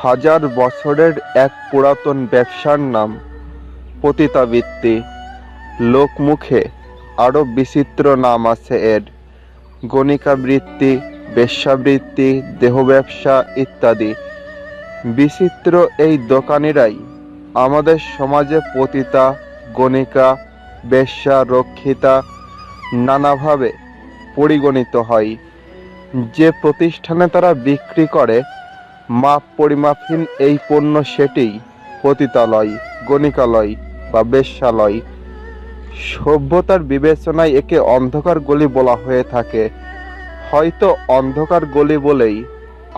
হাজার বছরের এক পুরাতন ব্যবসার নাম পতিতাবৃত্তি। লোকমুখে আরও বিচিত্র নাম আছে এর: গণিকাবৃত্তি, বেশ্যাবৃত্তি, দেহ ব্যবসা ইত্যাদি। বিচিত্র এই দোকানিরাই আমাদের সমাজে পতিতা, গণিকা, বেশ্যা, রক্ষিতা নানাভাবে পরিগণিত হয়। যে প্রতিষ্ঠানে তারা বিক্রি করে মাপ পরিমাপহীন এই পণ্য, সেটিই পতিতালয়, গণিকালয় বা বেশ্যালয়। সভ্যতার বিবেচনায় একে অন্ধকার গলি বলা হয়ে থাকে। হয়তো অন্ধকার গলি বলেই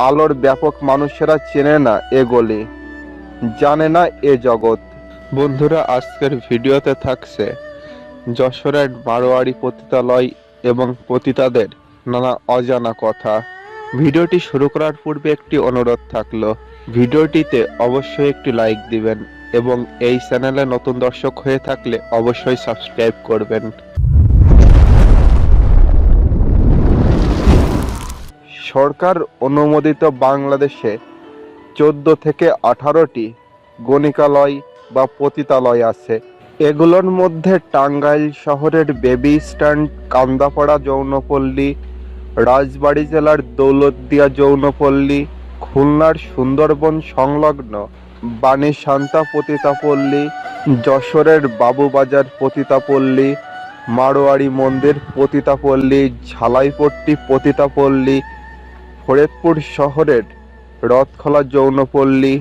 আলোর ব্যাপক মানুষেরা চেনে না এ গলি, জানে না এ জগৎ। বন্ধুরা, আজকের ভিডিওতে থাকছে যশোরের বারোয়ারি পতিতালয় এবং পতিতাদের নানা অজানা কথা। ভিডিওটি শুরু করার পূর্বে একটি অনুরোধ থাকলো, ভিডিওটিতে অবশ্যই একটি লাইক দিবেন এবং এই চ্যানেলে নতুন দর্শক হয়ে থাকলে অবশ্যই সাবস্ক্রাইব করবেন। সরকার অনুমোদিত বাংলাদেশে 14 থেকে 18টি গণিকালয় বা পতিতালয় আছে। এগুলোর মধ্যে টাঙ্গাইল শহরের বেবি স্ট্যান্ড, কান্দাপাড়া যৌনপল্লী, রাজবাড়ী জেলার দৌলতদিয়া যৌনপল্লী, খুলনার সুন্দরবন সংলগ্ন বাণীশান্তা পতিতাপল্লী, যশোরের বাবুবাজার পতিতাপল্লী, মারোয়ারি মন্দির পতিতাপল্লী, ঝালাইপট্টি পতিতাপল্লী, ফরিদপুর শহরের রথখোলা যৌনপল্লী,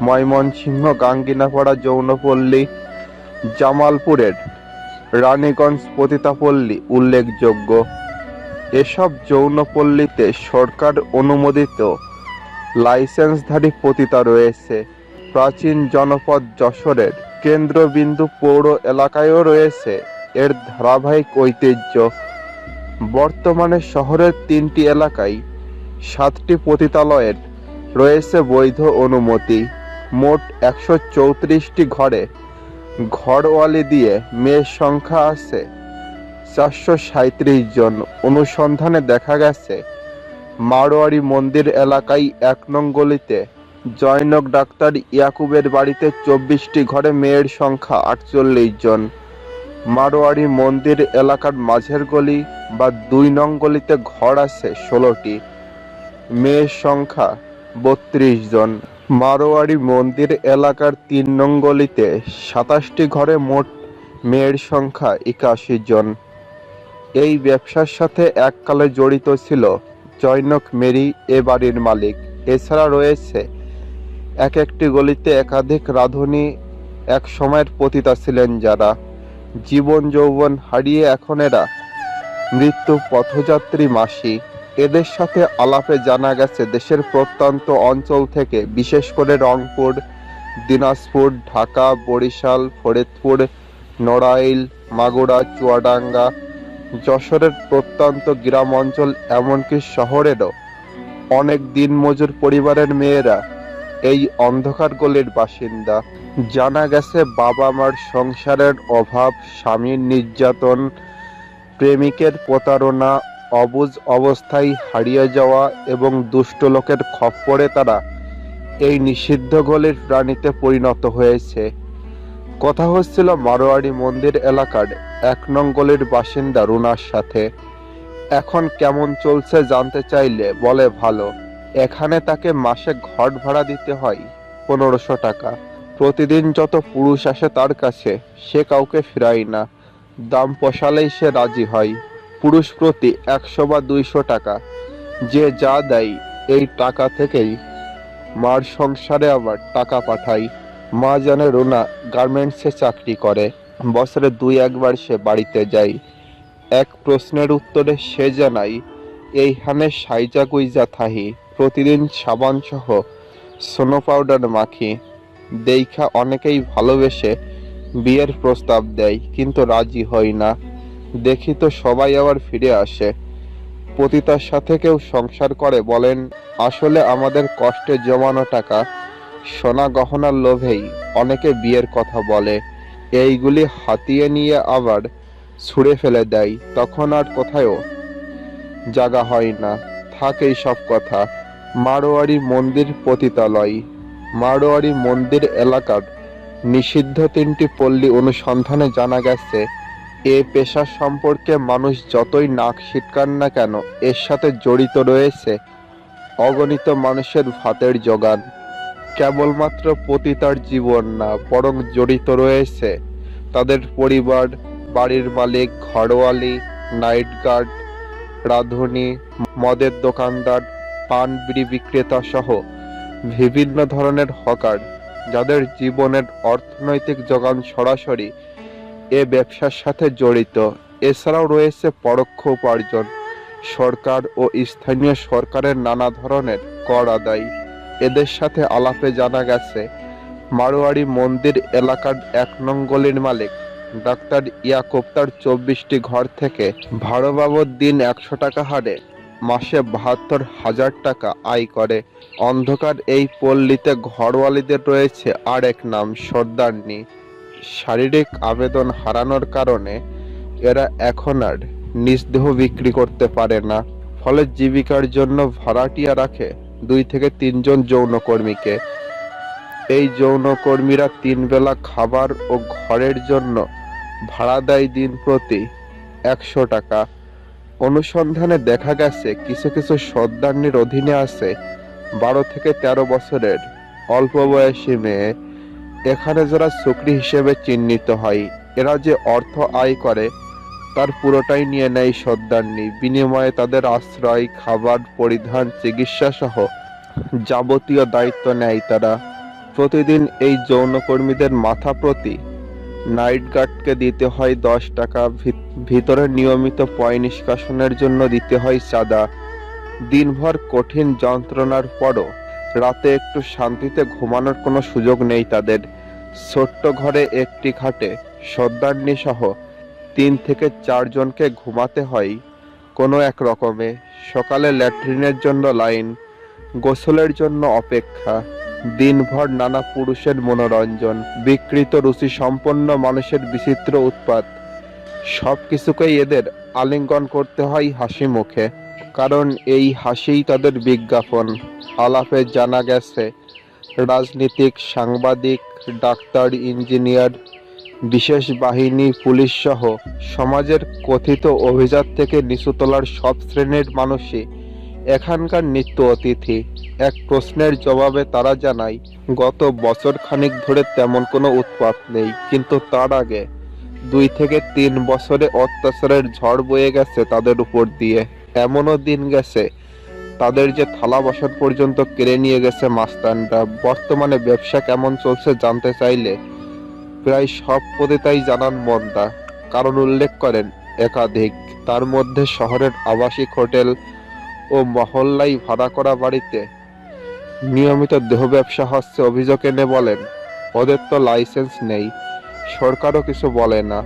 ময়মনসিংহ গাঙ্গিনাপাড়া যৌনপল্লী, জামালপুরের রানীগঞ্জ পতিতাপল্লী উল্লেখযোগ্য। এসব যৌনপল্লীতে সরকার অনুমোদিত লাইসেন্সধারী পতিতা রয়েছে। প্রাচীন জনপদ যশোরের কেন্দ্রবিন্দু পৌর এলাকায়ও রয়েছে এর ধারাবাহিক ঐতিহ্য। বর্তমানে শহরের 3টি এলাকায় 7টি পতিতালয়ের রয়েছে বৈধ অনুমতি। মোট 134টি ঘরে ঘরওয়ালি দিয়ে মেয়ের সংখ্যা আছে 437 জন। অনুসন্ধানে দেখা গেছে মারোয়ারি মন্দির এলাকায় 1 নং গলিতে জয়নক ডাক্তার ইয়াকুবের বাড়িতে 24টি ঘরে মেয়ের সংখ্যা 48 জন। মারোয়ারি মন্দির এলাকার মাঝের গলি বা 2 নং গলিতে ঘর আছে 16টি, মেয়ের সংখ্যা 32 জন। মারোয়ারি মন্দির এলাকার 3 নং গলিতে 27টি ঘরে মোট মেয়ের সংখ্যা 81 জন। এই ব্যবসার সাথে এককালে জড়িত ছিল জয়নক মেরি, এ বাড়ির মালিক। এছাড়া রয়েছে এক একটি গলিতে একাধিক রাঁধুনি, এক সময়ের পতিতা ছিলেন যারা জীবন যৌবন হারিয়ে এখন এরা মৃত্যু পথযাত্রী মাসি। এদের সাথে আলাপে জানা গেছে দেশের প্রত্যন্ত অঞ্চল থেকে, বিশেষ করে রংপুর, দিনাজপুর, ঢাকা, বরিশাল, ফরিদপুর, নড়াইল, মাগুরা, চুয়াডাঙ্গা, যশোরের প্রত্যন্ত গ্রাম অঞ্চল, এমনকি শহরেরও অনেক দিনমজুর পরিবারের মেয়েরা এই অন্ধকার গলির বাসিন্দা। জানা গেছে বাবা মার সংসারের অভাব, স্বামীর নির্যাতন, প্রেমিকের প্রতারণা, অবুঝ অবস্থায় হারিয়ে যাওয়া এবং দুষ্ট লোকের খপ্পরে তারা এই নিষিদ্ধ গলির প্রাণীতে পরিণত হয়েছে। কথা হচ্ছিল মারোয়ারি মন্দির এলাকার 1 নং গলির বাসিন্দা রুনার সাথে। এখন কেমন চলছে জানতে চাইলে বলে ভালো। এখানে তাকে মাসে ঘর ভাড়া দিতে হয় 1500 টাকা। প্রতিদিন যত পুরুষ আসে তার কাছে সে কাউকে ফেরায় না, দাম পোষালেই সে রাজি হয়। পুরুষ প্রতি 100 বা 200 টাকা, যে যা দেয় এই টাকা থেকেই মার সংসারে আবার টাকা পাঠায়। মা জানে রুনা গার্মেন্টসে চাকরি করে, বছরে 2-1 বার সে বাড়িতে যায়। এক প্রশ্নের উত্তরে সে জানায়, এইখানে সাইজা গুইজা থাহি, প্রতিদিন সাবান সহ স্নো পাউডার মাখি। দেইখা অনেকেই ভালোবেসে বিয়ের প্রস্তাব দেয়, কিন্তু রাজি হয় না। দেখি তো সবাই আবার ফিরে আসে। পতিতার সাথে কেউ সংসার করে বলেন, আসলে আমাদের কষ্টে জমানো টাকা, সোনা গহনার লোভেই অনেকে বিয়ের কথা বলে। এইগুলি হাতিয়ে নিয়ে আবার ছুঁড়ে ফেলে দেয়, তখন আর কোথাও জাগা হয় না। থাক এই সব কথা। মারোয়ারি মন্দির পতিতালয়। মারোয়ারি মন্দির এলাকার নিষিদ্ধ 3টি পল্লী অনুসন্ধানে জানা গেছে, এ পেশা সম্পর্কে মানুষ যতই নাক সিটকান না কেন, এর সাথে জড়িত রয়েছে অগণিত মানুষের ভাতের জোগান। কেবলমাত্র পতিতার জীবন না, বরং জড়িত রয়েছে তাদের পরিবার, বাড়ির মালিক, ঘরওয়ালি, নাইট গার্ড, রাঁধুনি, মদের দোকানদার, পান বিড়ি বিক্রেতা সহ বিভিন্ন ধরনের হকার, যাদের জীবনের অর্থনৈতিক যোগান সরাসরি এ ব্যবসার সাথে জড়িত। এছাড়াও রয়েছে পরোক্ষ উপার্জন, সরকার ও স্থানীয় সরকারের নানা ধরনের কর আদায়। এদের সাথে আলাপে জানা গেছে, মারোয়ারি মন্দির এলাকার 1 নং গলির মালিক ডাক্তার ইয়াকুব তার 24টি ঘর থেকে ভাড়া বাবদ দিন 100 টাকা হারে মাসে 72,000 টাকা আয় করে। অন্ধকার এই পল্লীতে ঘরওয়ালিদের রয়েছে আর এক নাম, সর্দারনি। শারীরিক আবেদন হারানোর কারণে এরা এখন আর নিজ দেহ বিক্রি করতে পারে না, ফলে জীবিকার জন্য ভাড়াটিয়া রাখে 2 থেকে 3 জন যৌনকর্মীকে। এই যৌনকর্মীরা 3 বেলা খাবার ও ঘরের জন্য ভাড়া দেয় দিন প্রতি 100 টাকা। অনুসন্ধানে দেখা গেছে, কিছু কিছু সর্দারনির অধীনে আছে 12 থেকে 13 বছরের অল্প বয়সী মেয়ে। এখানে যারা চুকরি হিসেবে চিহ্নিত হয়, এরা যে অর্থ আয় করে তার পুরোটাই নিয়ে নেয় সর্দারনি। বিনিময়ে তাদের আশ্রয়, খাবার, পরিধান, চিকিৎসা সহ যাবতীয় দায়িত্ব নেয় তারা। প্রতিদিন এই যৌনকর্মীদের মাথা প্রতি নাইট গার্ডকে দিতে হয় 10 টাকা, ভিতরে নিয়মিত পয় নিষ্কাশনের জন্য দিতে হয় চাঁদা। দিনভর কঠিন যন্ত্রণার পরও রাতে একটু শান্তিতে ঘুমানোর কোনো সুযোগ নেই তাদের। ছোট্ট ঘরে একটি খাটে সর্দারনি সহ 3 থেকে 4 জনকে ঘুমাতে হয় কোনো এক রকমে। সকালে ল্যাট্রিনের জন্য লাইন, গোসলের জন্য অপেক্ষা, দিনভর নানা পুরুষের মনোরঞ্জন, বিকৃত রুচি সম্পন্ন মানুষের বিচিত্র উৎপাত, সবকিছুকেই এদের আলিঙ্গন করতে হয় হাসি মুখে, কারণ এই হাসিই তাদের বিজ্ঞাপন। আলাপে জানা গেছে, রাজনীতিক, সাংবাদিক, ডাক্তার, ইঞ্জিনিয়ার, বিশেষ বাহিনী, পুলিশ সহ সমাজের কথিত অভিজাত থেকে নিচুতলার সব শ্রেণীর মানুষই এখানকার নিত্য অতিথি। এক প্রশ্নের জবাবে তারা জানায়, গত বছর খানিক ধরে তেমন কোনো উৎপাত নেই, কিন্তু তার আগে 2 থেকে 3 বছরে অত্যাচারের ঝড় বয়ে গেছে তাদের উপর দিয়ে। এমনও দিন গেছে তাদের যে থালা বাসন পর্যন্ত কেড়ে নিয়ে গেছে মাস্তানরা। বর্তমানে ব্যবসা কেমন চলছে জানতে চাইলে প্রায় সব পতিতাই জানান মন্দা। কারণ উল্লেখ করেন একাধিক, তার মধ্যে শহরের আবাসিক হোটেল ও মহল্লায় ভাড়া করা বাড়িতে নিয়মিত দেহ ব্যবসা হচ্ছে। অভিযোগ এনে বলেন, ওদের তো লাইসেন্স নেই, সরকারও কিছু বলে না,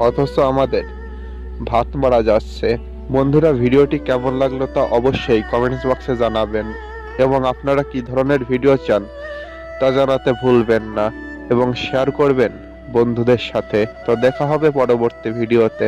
অথচ আমাদের ভাত মারা যাচ্ছে। বন্ধুরা, ভিডিওটি কেমন লাগলো তা অবশ্যই কমেন্টস বক্সে জানাবেন, এবং আপনারা কি ধরনের ভিডিও চান তা জানাতে ভুলবেন না, এবং শেয়ার করবেন বন্ধুদের সাথে। তো দেখা হবে পরবর্তী ভিডিওতে।